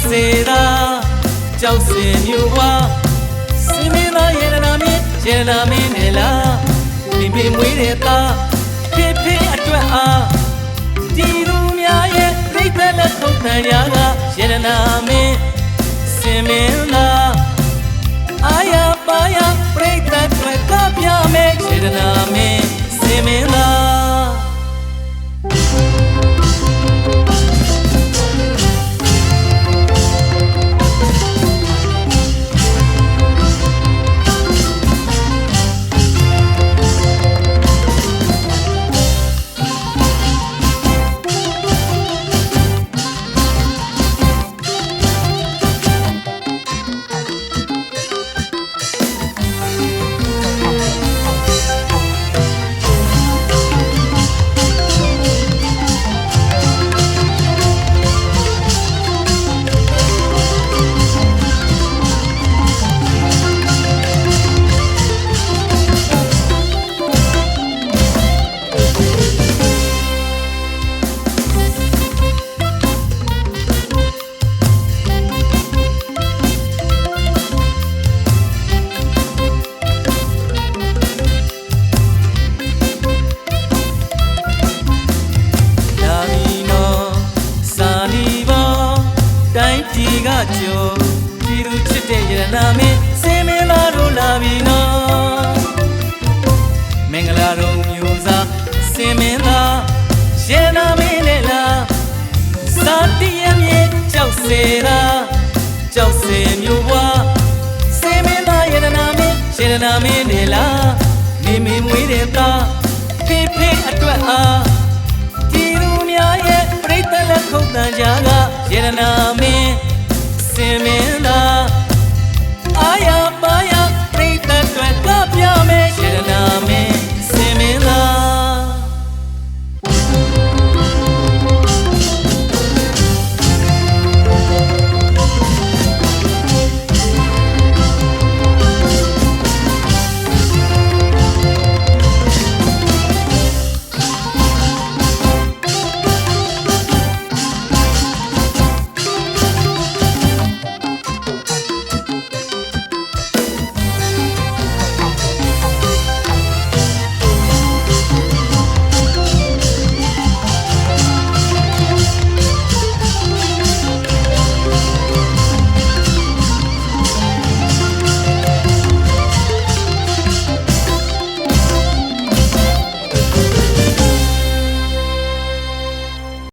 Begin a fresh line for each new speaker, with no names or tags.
စေတာကြောက်စင်မျိုးဝါစင်မင်းသားရတနာမင်းနဲ့လားမိမိမွေးတဲ့သားဖေဖေအတွက်အားဒီလူများရဲ့ပြိတ္တလက်ခုပ်တန်ရာကရတနာမင်းစင်မင်းသားအာရပါရပြိတ္တတွေကပြမယ်ရတနာမင်းစင်မင်းသားဒီကကြောဒီလူချစ်တဲ့ရတနာမင်းစင်မင်းသားတို့လာပြီနော်မင်္ဂလာတော်မျိုးစားစင်မင်းသားရတနာမင်းနဲ့လားစာတရမြေကြောက်စေတာကြောက်စေမျိုးဘွားစင်မင်းသားရတနာမင်းနဲ့လားမိမိမွေးတဲ့သားဖေဖေအတွက်အားဒီလူများရဲ့ပြိတ္တလက်ခုပ်တန်ကြားကရတနာမင်းစင်မင်းသား